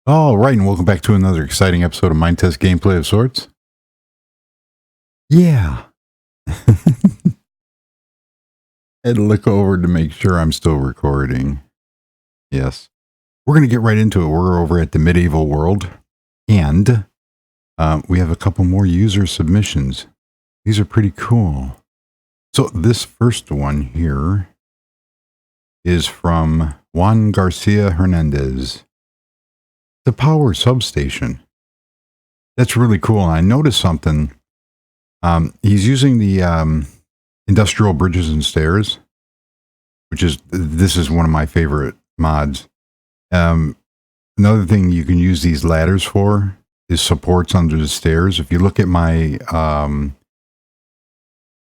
All right, and welcome back to another exciting episode of Minetest gameplay of sorts. Yeah. I had to look over to make sure I'm still recording. Yes. We're going to get right into it. We're over at the medieval world, and we have a couple more user submissions. These are pretty cool. So this first one here is from Juan Garcia Hernandez. The power substation. That's really cool. And I noticed something. He's using the industrial bridges and stairs, this is one of my favorite mods. Another thing you can use these ladders for is supports under the stairs. If you look at my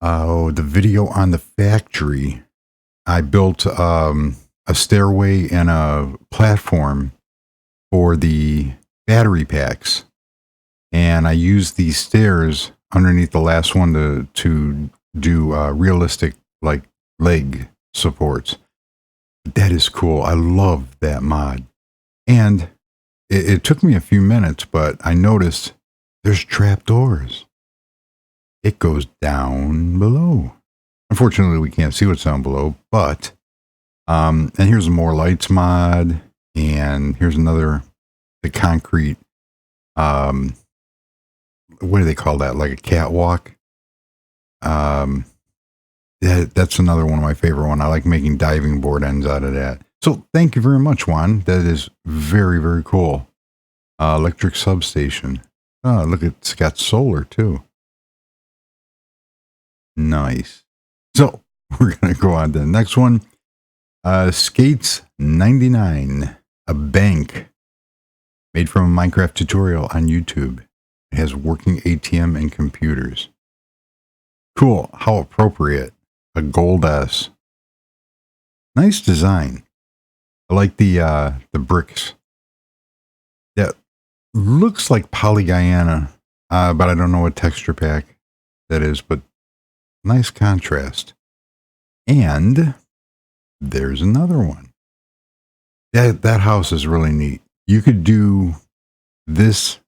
the video on the factory, I built a stairway and a platform for the battery packs, and I used these stairs underneath the last one to do realistic like leg supports. That is cool. I love that mod. And it took me a few minutes, but I noticed there's trapdoors. It goes down below. Unfortunately, we can't see what's down below, but and here's a more lights mod, and here's another, the concrete, what do they call that? Like a catwalk. That's another one of my favorite one. I like making diving board ends out of that. So thank you very much, Juan. That is very, very cool. Electric substation. Oh, look, it's got solar too. Nice. So we're going to go on to the next one. Skates 99, a bank made from a Minecraft tutorial on YouTube. It has working ATM and computers. Cool. How appropriate. A gold S. Nice design. I like the bricks. That looks like Polyguyana, but I don't know what texture pack that is, but nice contrast. And there's another one. That house is really neat. You could do this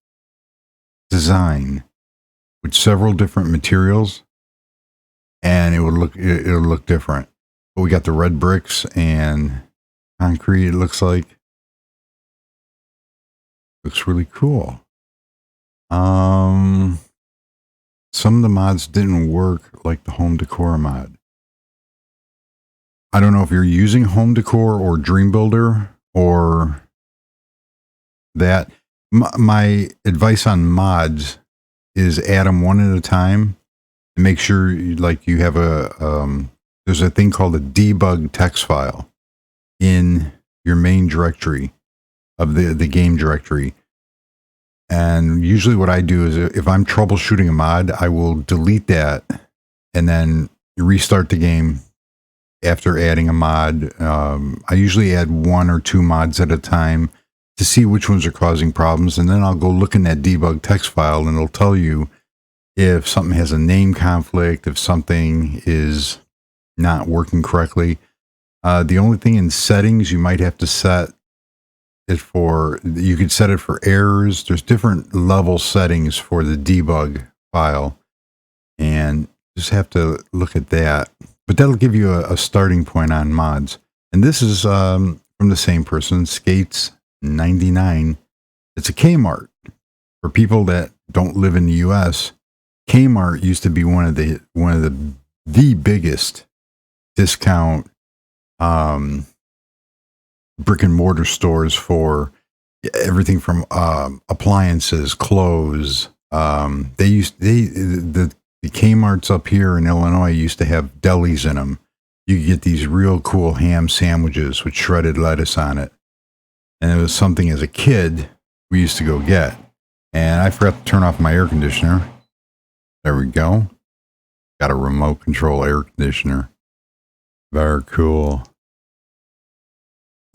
design with several different materials, and it'll look different. But we got the red bricks and concrete. It looks really cool. Some of the mods didn't work, like the home decor mod. I don't know if you're using home decor or Dream Builder or that. My advice on mods is add them one at a time. And make sure you have there's a thing called a debug text file in your main directory of the game directory. And usually what I do is if I'm troubleshooting a mod, I will delete that and then restart the game after adding a mod. I usually add one or two mods at a time to see which ones are causing problems. And then I'll go look in that debug text file, and it'll tell you if something has a name conflict, if something is not working correctly. The only thing in settings you might have to set it for, you could set it for errors. There's different level settings for the debug file, and just have to look at that. But that'll give you a starting point on mods. And this is from the same person, Skates 99. It's a Kmart. For people that don't live in the US, Kmart used to be one of the biggest discount brick and mortar stores for everything from appliances, clothes. The Kmart's up here in Illinois used to have delis in them. You could get these real cool ham sandwiches with shredded lettuce on it. And it was something as a kid we used to go get. And I forgot to turn off my air conditioner. There we go. Got a remote control air conditioner. Very cool.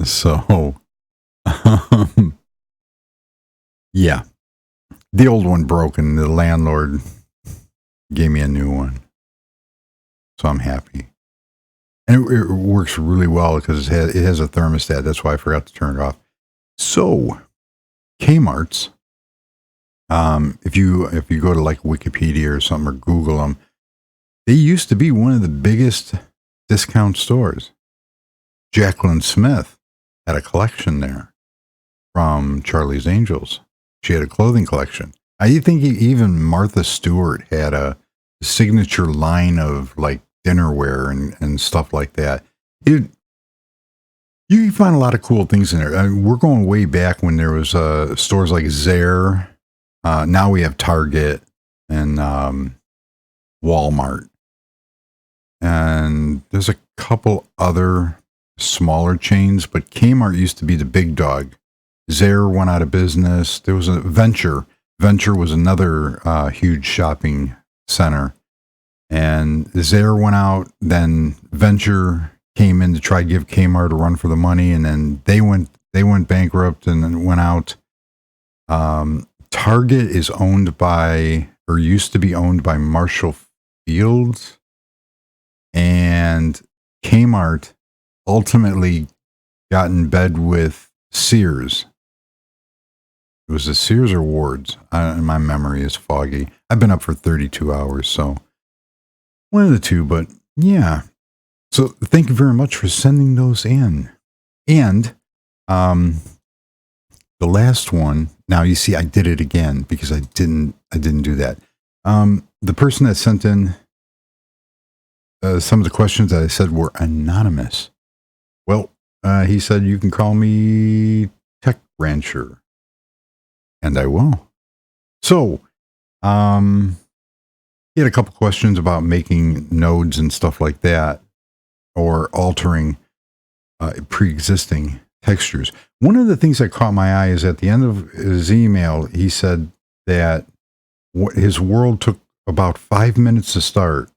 So, yeah. The old one broke and the landlord gave me a new one. So I'm happy. And it works really well because it has a thermostat. That's why I forgot to turn it off. So, Kmart's, if you go to like Wikipedia or something or Google them, they used to be one of the biggest discount stores. Jacqueline Smith had a collection there from Charlie's Angels. She had a clothing collection. I think even Martha Stewart had a signature line of like dinnerware and stuff like that. You can find a lot of cool things in there. I mean, we're going way back when there was stores like Zare. Now we have Target and Walmart. And there's a couple other smaller chains, but Kmart used to be the big dog. Zare went out of business. There was a Venture. Venture was another huge shopping center. And Zare went out, then Venture came in to try to give Kmart a run for the money, and then they went bankrupt and then went out. Target is owned by, or used to be owned by, Marshall Fields, and Kmart ultimately got in bed with Sears. It was the Sears or Wards. My memory is foggy. I've been up for 32 hours, so one of the two, but yeah. So thank you very much for sending those in. And the last one, now you see I did it again because I didn't do that. The person that sent in some of the questions that I said were anonymous. Well, he said, you can call me Tech Rancher. And I will. So, he had a couple questions about making nodes and stuff like that, or altering pre-existing textures. One of the things that caught my eye is at the end of his email, he said that his world took about 5 minutes to start,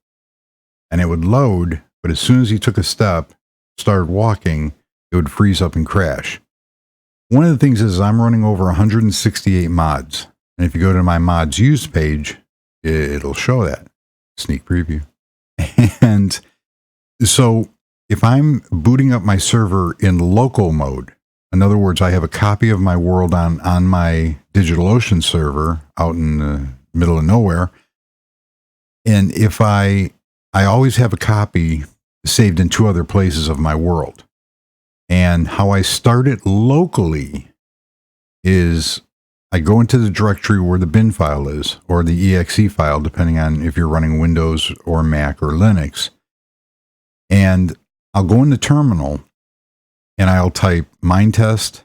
and it would load, but as soon as he took a step, started walking, it would freeze up and crash. One of the things is I'm running over 168 mods. And if you go to my mods used page, it'll show that. Sneak preview. And so if I'm booting up my server in local mode, in other words, I have a copy of my world on my DigitalOcean server out in the middle of nowhere. And if I always have a copy saved in 2 other places of my world. And how I start it locally is I go into the directory where the bin file is, or the exe file, depending on if you're running Windows or Mac or Linux. And I'll go in the terminal and I'll type Minetest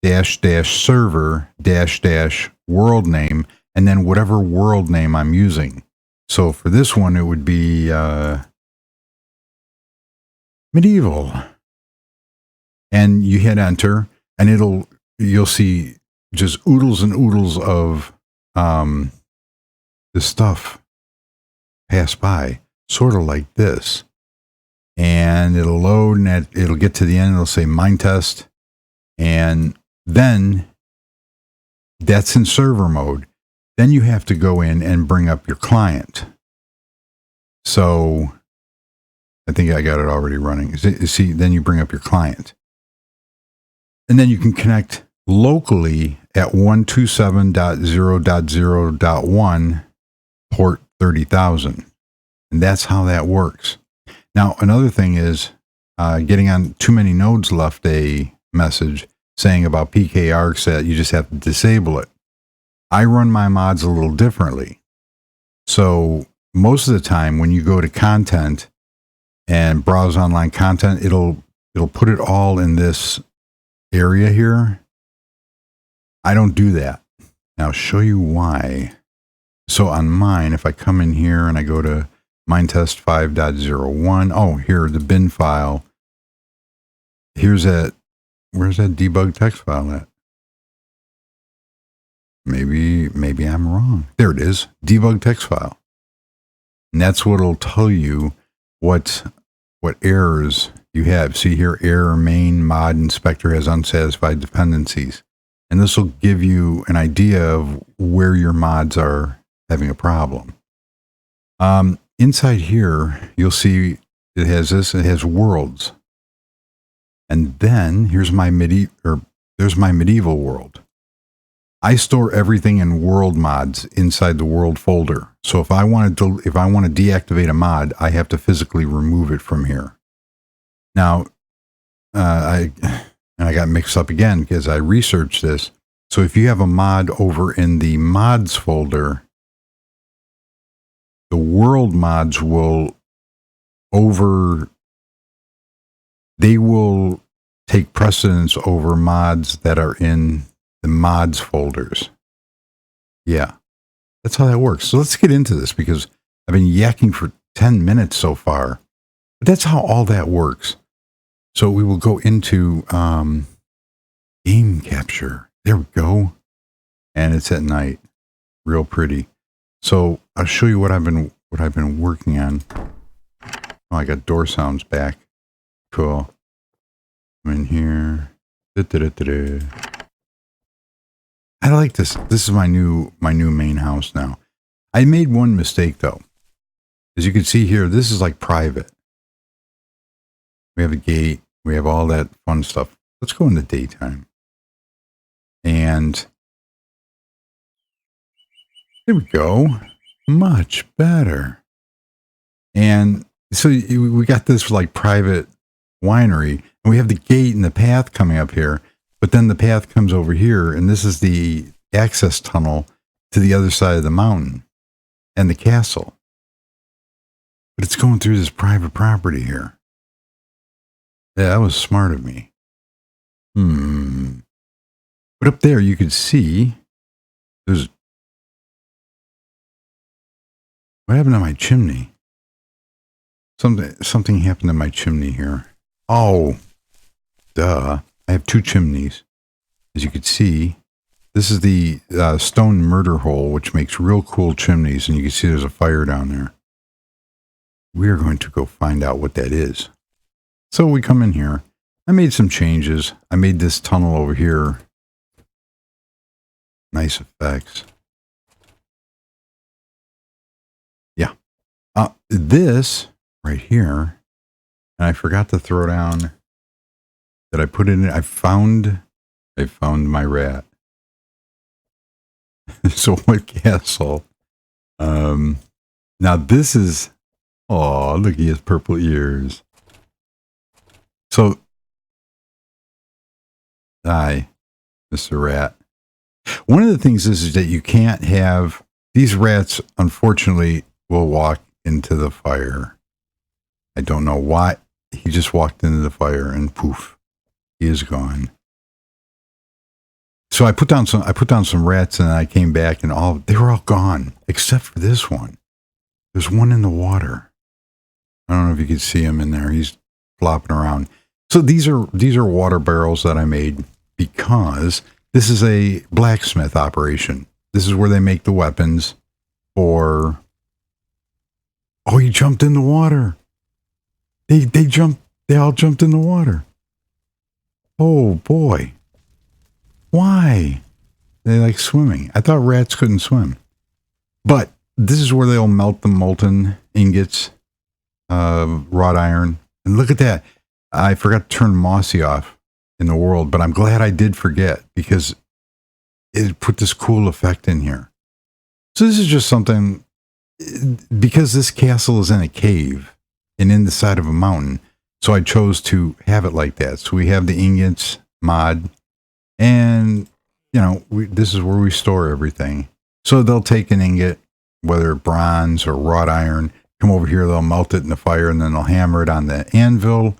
--server --world name, and then whatever world name I'm using. So for this one, it would be medieval. And you hit enter, and you'll see just oodles and oodles of the stuff pass by, sort of like this. And it'll load, and it'll get to the end, it'll say Minetest, and then that's in server mode. Then you have to go in and bring up your client. So I think I got it already running. See, then you bring up your client. And then you can connect locally at 127.0.0.1 port 30,000. And that's how that works. Now, another thing is getting on too many nodes left a message saying about PKArgs that you just have to disable it. I run my mods a little differently. So most of the time when you go to content and browse online content, it'll put it all in this area here. I don't do that. Now I'll show you why. So on mine, if I come in here and I go to Minetest 5.01, oh, here, the bin file. Here's that. Where's that debug text file at? Maybe I'm wrong. There it is, debug text file. And that's what'll tell you what errors you have. See here, error main mod inspector has unsatisfied dependencies. And this will give you an idea of where your mods are having a problem. Inside here, you'll see it has worlds. And then here's my there's my medieval world. I store everything in world mods inside the world folder. So if I want to deactivate a mod, I have to physically remove it from here. Now, I got mixed up again because I researched this. So if you have a mod over in the mods folder, the world mods will take precedence over mods that are in the mods folders. Yeah, that's how that works. So let's get into this because I've been yakking for 10 minutes so far. But that's how all that works. So we will go into game capture. There we go. And it's at night. Real pretty. So I'll show you what I've been working on. Oh, I got door sounds back. Cool. I'm in here. I like this. This is my new main house now. I made one mistake though. As you can see here, this is like private. We have a gate. We have all that fun stuff. Let's go in the daytime. And there we go. Much better. And so we got this like private winery, and we have the gate and the path coming up here, but then the path comes over here, and this is the access tunnel to the other side of the mountain and the castle. But it's going through this private property here. Yeah, that was smart of me. But up there you could see there's... What happened to my chimney? Something happened to my chimney here. Oh, duh. I have two chimneys. As you can see, this is the stone murder hole, which makes real cool chimneys. And you can see there's a fire down there. We are going to go find out what that is. So we come in here. I made some changes. I made this tunnel over here. Nice effects. Yeah. This right here, and I forgot to throw down that I put it in. I found my rat. So what castle? Now this is, oh, look at his purple ears. So, hi, Mr. Rat. One of the things is that you can't have, these rats, unfortunately, will walk into the fire. I don't know why. He just walked into the fire and poof, he is gone. So I put down some rats, and I came back, and they were all gone except for this one. There's one in the water. I don't know if you can see him in there. He's flopping around. So these are water barrels that I made because this is a blacksmith operation. This is where they make the weapons for... Oh, he jumped in the water. They all jumped in the water. Oh boy. Why? They like swimming. I thought rats couldn't swim. But this is where they'll melt the molten ingots, wrought iron. And look at that. I forgot to turn Mossy off in the world, but I'm glad I did forget because it put this cool effect in here. So this is just something, because this castle is in a cave and in the side of a mountain, so I chose to have it like that. So we have the ingots mod, and you know, this is where we store everything. So they'll take an ingot, whether bronze or wrought iron, come over here, they'll melt it in the fire, and then they'll hammer it on the anvil,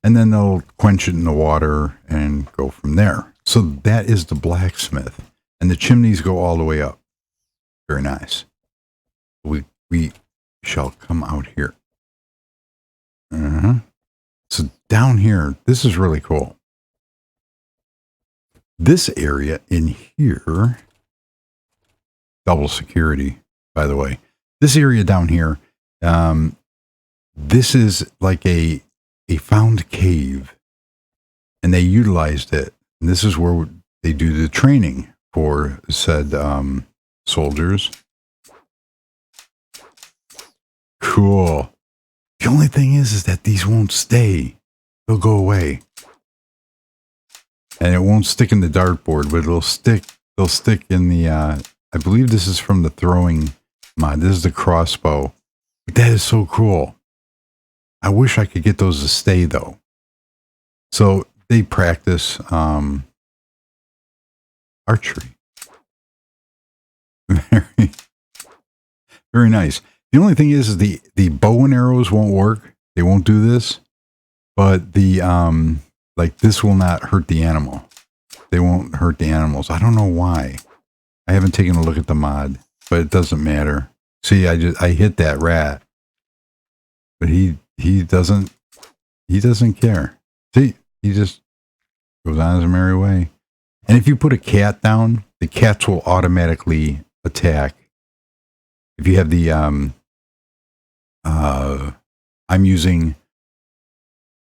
and then they'll quench it in the water and go from there. So that is the blacksmith. And the chimneys go all the way up. Very nice. We shall come out here. So down here, this is really cool. This area in here, double security, by the way. This area down here, this is like a found cave, and they utilized it. And this is where they do the training for said soldiers. Cool. The only thing is that these won't stay. They'll go away. And it won't stick in the dartboard, but it'll stick they'll stick in the, I believe this is from the throwing mod. This is the crossbow. But that is so cool. I wish I could get those to stay though. So they practice archery. Very, very nice. The only thing is the bow and arrows won't work. They won't do this. But the, like this will not hurt the animal. They won't hurt the animals. I don't know why. I haven't taken a look at the mod, but it doesn't matter. See, I hit that rat. But he doesn't care. See, he just goes on his merry way. And if you put a cat down, the cats will automatically attack. If you have the I'm using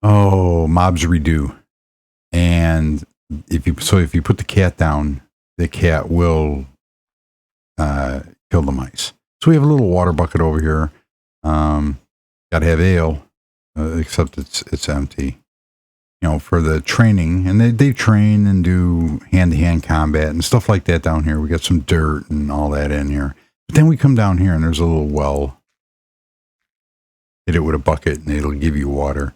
Mobs Redo. And if you put the cat down, the cat will kill the mice. So we have a little water bucket over here. Gotta have ale, except it's empty. You know, for the training, and they train and do hand-to-hand combat and stuff like that down here. We got some dirt and all that in here. But then we come down here and there's a little well. Hit it with a bucket and it'll give you water.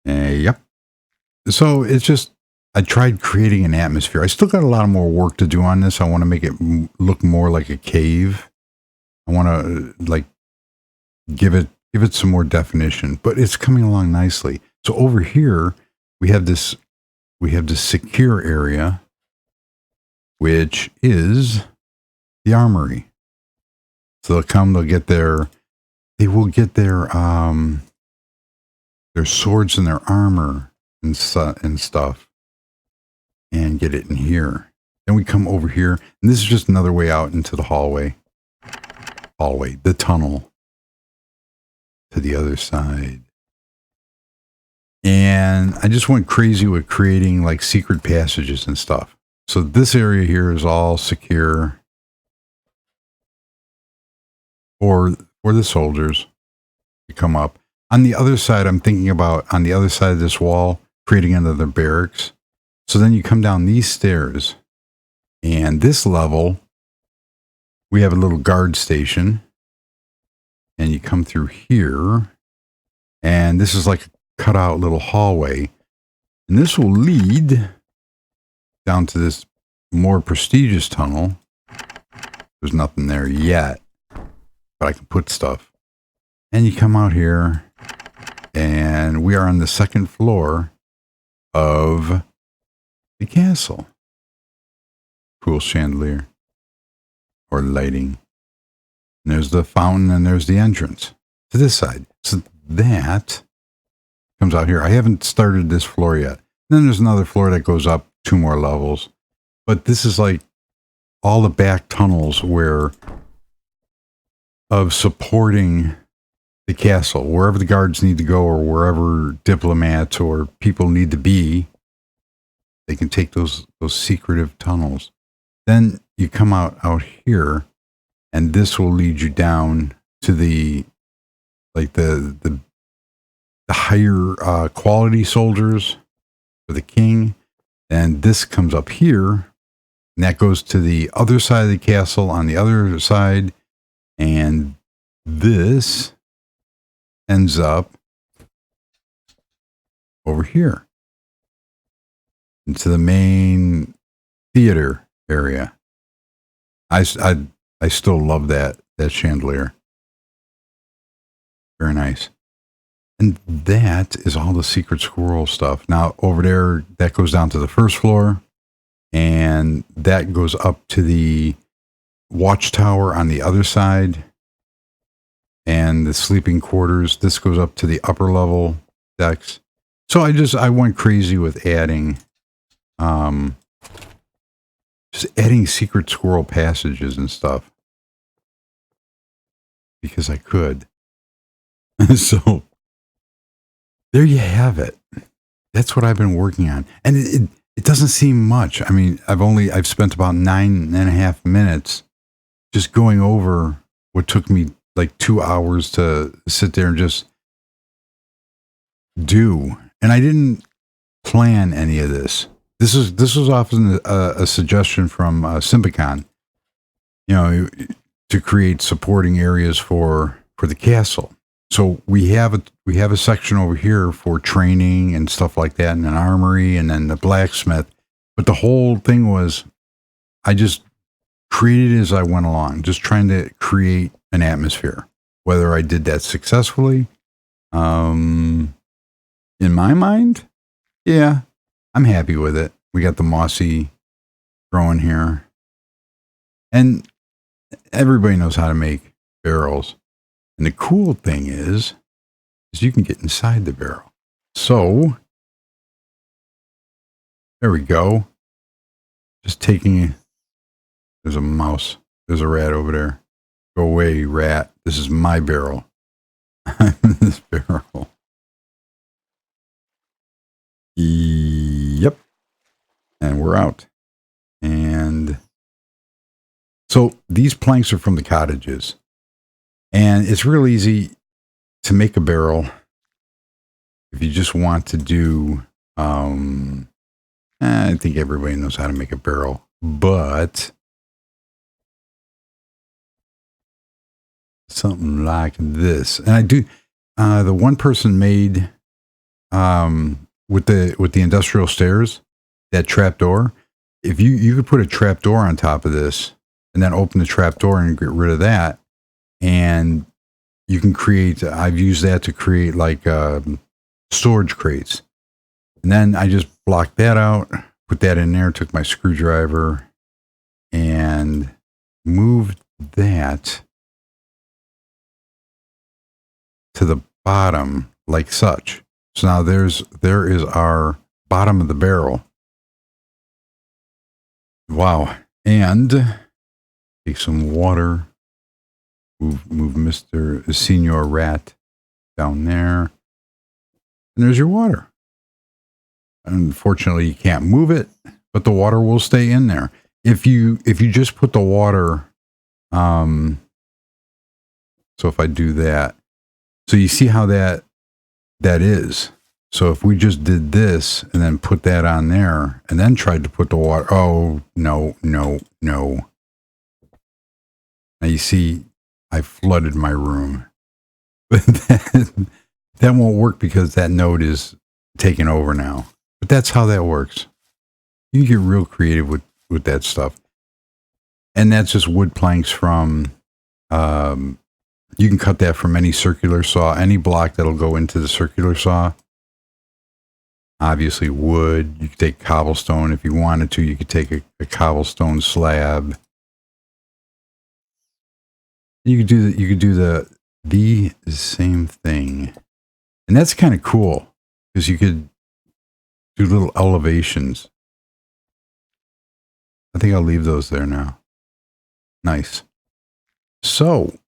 Yep. So it's just, I tried creating an atmosphere. I still got a lot more work to do on this. I want to make it look more like a cave. I want to like give it some more definition, but it's coming along nicely. So over here, we have this secure area, which is the armory. So they'll get their swords and their armor and stuff, and get it in here. Then we come over here, and this is just another way out into the the tunnel to the other side. And I just went crazy with creating like secret passages and stuff. So this area here is all secure for the soldiers to come up. On the other side, I'm thinking about on the other side of this wall, creating another barracks. So then you come down these stairs, and this level, we have a little guard station, and you come through here, and this is like a cut out little hallway, and this will lead down to this more prestigious tunnel. There's nothing there yet, but I can put stuff. And you come out here, and we are on the second floor of the castle. Cool chandelier or lighting. And there's the fountain, and there's the entrance to this side. So that comes out here. I haven't started this floor yet. Then there's another floor that goes up 2 more levels. But this is like all the back tunnels of supporting the castle. Wherever the guards need to go, or wherever diplomats or people need to be, they can take those secretive tunnels. Then you come out here, and this will lead you down to the higher quality soldiers for the king. And this comes up here, and that goes to the other side of the castle on the other side. And this ends up over here into the main theater area. I still love that chandelier. Very nice. And that is all the secret squirrel stuff. Now over there, that goes down to the first floor, and that goes up to the watchtower on the other side, and the sleeping quarters. This goes up to the upper level decks. So I went crazy with adding, just adding secret squirrel passages and stuff because I could. So there you have it. That's what I've been working on. And it doesn't seem much. I mean, I've spent about 9.5 minutes just going over what took me like 2 hours to sit there and just do. And I didn't plan any of this. this was often a suggestion from Symbicon, to create supporting areas for the castle. So we have a section over here for training and stuff like that, and an armory, and then the blacksmith. But the whole thing was, I just created as I went along, just trying to create an atmosphere. Whether I did that successfully, in my mind, yeah, I'm happy with it. We got the mossy growing here, and everybody knows how to make barrels. And the cool thing is you can get inside the barrel. So there we go. Just taking, there's a mouse. There's a rat over there. Go away, rat. This is my barrel. I'm in this barrel. Yep. And we're out. And so these planks are from the cottages. And it's real easy to make a barrel if you just want to do, I think everybody knows how to make a barrel, but something like this. And I do, the one person made, with the industrial stairs, that trap door. If you could put a trap door on top of this and then open the trap door and get rid of that. And you can create, I've used that to create like storage crates. And then I just blocked that out, put that in there, took my screwdriver and moved that to the bottom like such. So now there is our bottom of the barrel. Wow. And take some water. Move Mr. Senior Rat down there. And there's your water. Unfortunately, you can't move it, but the water will stay in there. If you just put the water, so if I do that, so you see how that is. So if we just did this and then put that on there and then tried to put the water, oh, no. Now you see, I flooded my room. But that won't work because that node is taken over now. But that's how that works. You can get real creative with that stuff. And that's just wood planks from, you can cut that from any circular saw, any block that'll go into the circular saw. Obviously wood. You could take cobblestone if you wanted to. You could take a cobblestone slab. You could do the same thing. And that's kind of cool because you could do little elevations. I think I'll leave those there now. Nice. So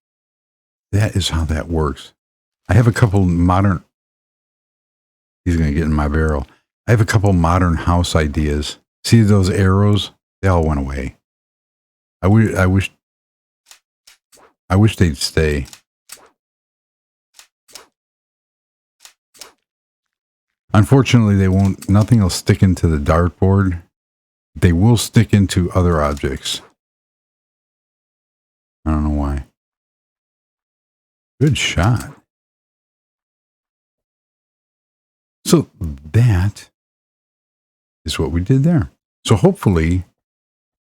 that is how that works. I have a couple modern, he's going to get in my barrel. I have a couple modern house ideas. See those arrows? They all went away. I wish they'd stay. Unfortunately, they won't, nothing will stick into the dartboard. They will stick into other objects. I don't know why. Good shot. So that is what we did there. So hopefully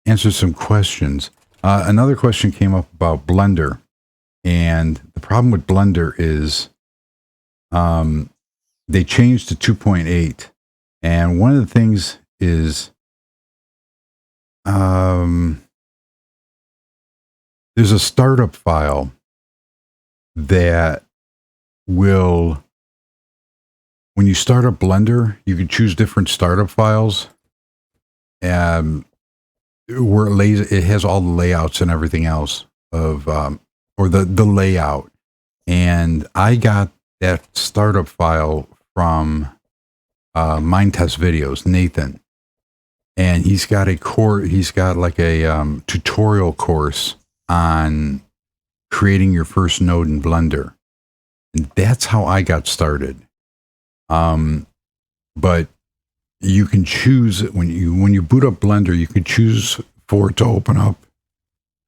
answered some questions. Another question came up about Blender. And the problem with Blender is they changed to 2.8. And one of the things is there's a startup file that will, when you start up Blender, you can choose different startup files, where it has all the layouts and everything else of, or the layout. And I got that startup file from Minetest videos, Nathan. And he's got like a tutorial course on creating your first node in Blender. And that's how I got started. But you can choose when you boot up Blender, you can choose for it to open up.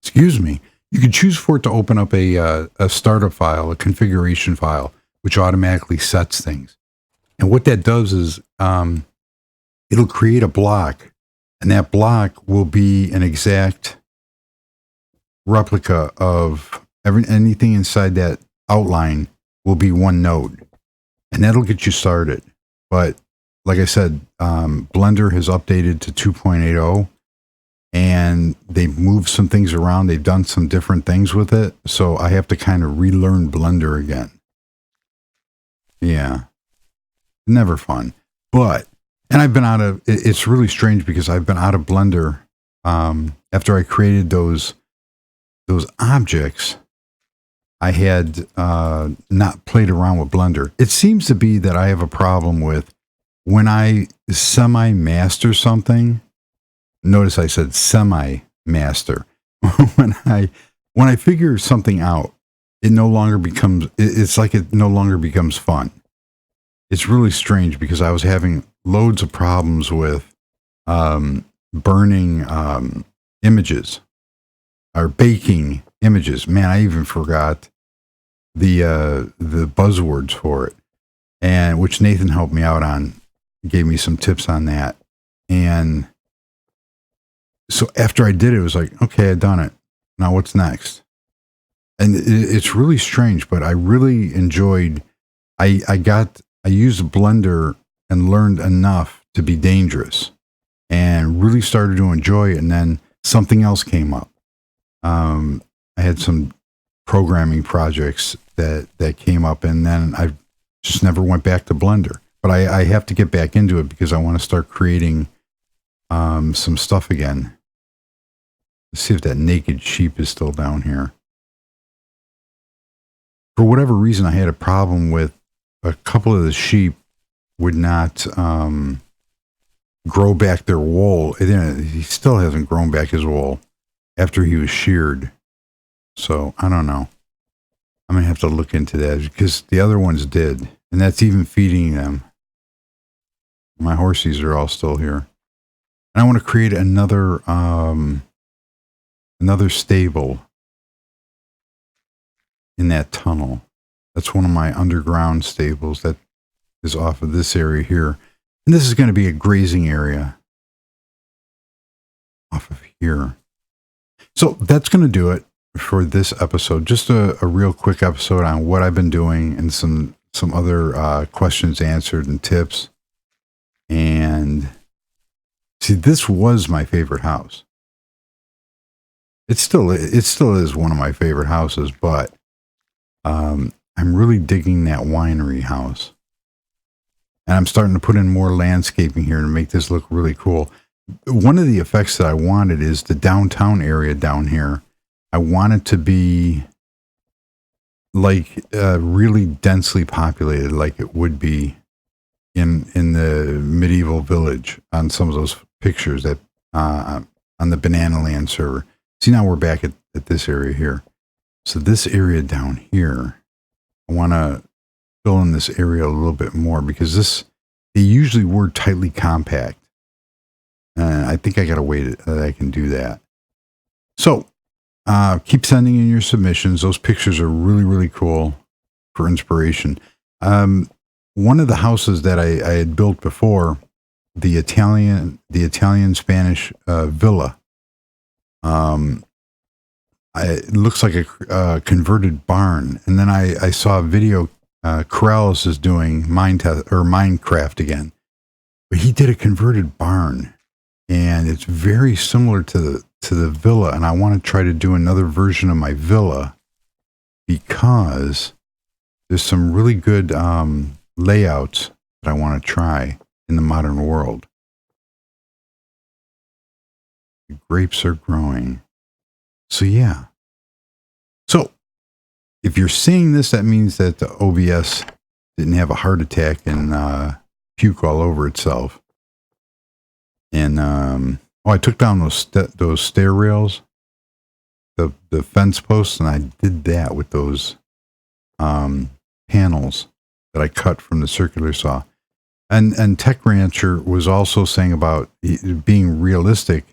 Excuse me. You can choose for it to open up a startup file, a configuration file, which automatically sets things. And what that does is it'll create a block, and that block will be an exact replica of anything inside that outline will be one node, and that'll get you started. But like I said, Blender has updated to 2.80, and they've moved some things around. They've done some different things with it, so I have to kind of relearn Blender again. Yeah, never fun. But, and I've been out of, it's really strange because I've been out of Blender after I created those objects. I had not played around with Blender. It seems to be that I have a problem with when I semi-master something. Notice I said semi-master. when I figure something out, it no longer becomes, it's like it no longer becomes fun. It's really strange because I was having loads of problems with burning images or baking images. Man, I even forgot the buzzwords for it, and which Nathan helped me out on, gave me some tips on that. And so after I did it, it was like, okay, I've done it. Now what's next? And it's really strange, but I really enjoyed, I used Blender and learned enough to be dangerous and really started to enjoy it. And then something else came up. I had some programming projects that came up, and then I just never went back to Blender. But I have to get back into it because I want to start creating some stuff again. Let's see if that naked sheep is still down here. For whatever reason, I had a problem with a couple of the sheep would not grow back their wool. He still hasn't grown back his wool after he was sheared. So I don't know. I'm going to have to look into that because the other ones did. And that's even feeding them. My horsies are all still here. And I want to create another stable in that tunnel. That's one of my underground stables that is off of this area here. And this is going to be a grazing area off of here. So that's going to do it for this episode. Just a real quick episode on what I've been doing and some other questions answered and tips. And see, this was my favorite house. It still is one of my favorite houses, but I'm really digging that winery house. And I'm starting to put in more landscaping here to make this look really cool. One of the effects that I wanted is the downtown area down here. I want it to be like really densely populated, like it would be in the medieval village on some of those pictures that on the Banana Land server. See, now we're back at this area here. So this area down here, I want to fill in this area a little bit more because they usually were tightly compact. And I think I got a way that I can do that. So keep sending in your submissions. Those pictures are really, really cool for inspiration. One of the houses that I had built before, the Italian Spanish villa, it looks like a converted barn. And then I saw a video. Corrales is doing Minecraft again, but he did a converted barn, and it's very similar to the villa. And I want to try to do another version of my villa because there's some really good layouts that I want to try in the modern world. The grapes are growing. So yeah. So if you're seeing this, that means that the OBS didn't have a heart attack and puke all over itself. And I took down those stair rails, the fence posts, and I did that with those panels that I cut from the circular saw. And Tech Rancher was also saying about being realistic,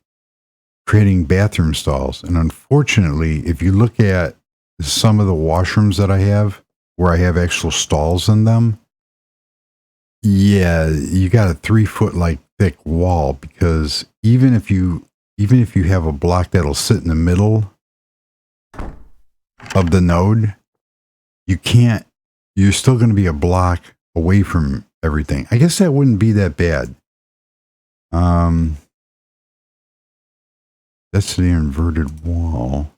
creating bathroom stalls. And unfortunately, if you look at some of the washrooms that I have, where I have actual stalls in them, yeah, you got a 3 foot like thick wall, because even if you have a block that'll sit in the middle of the node, you're still going to be a block away from everything. I guess that wouldn't be that bad. That's the inverted wall.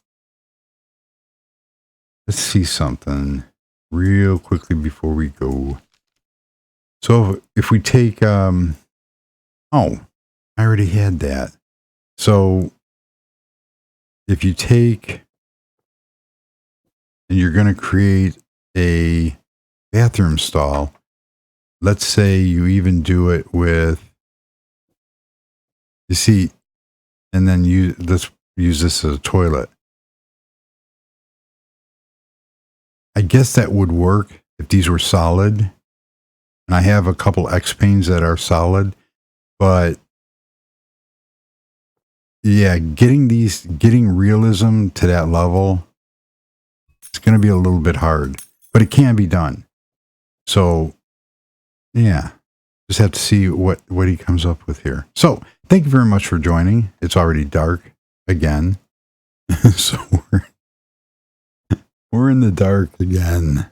Let's see something real quickly before we go. So if we take, oh, I already had that. So if you take, and you're going to create a bathroom stall, let's say you even do it with, you see, and then let's use this as a toilet. I guess that would work if these were solid. And I have a couple X-Panes that are solid, but yeah, getting realism to that level, it's going to be a little bit hard, but it can be done. So yeah, just have to see what he comes up with here. So thank you very much for joining. It's already dark again. So we're in the dark again.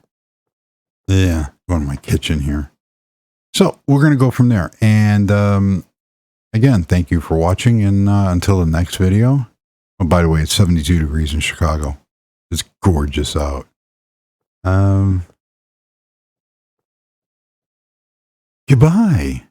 Yeah, going to my kitchen here. So we're going to go from there. And again, thank you for watching. And until the next video. Oh, by the way, it's 72 degrees in Chicago. It's gorgeous out. Goodbye.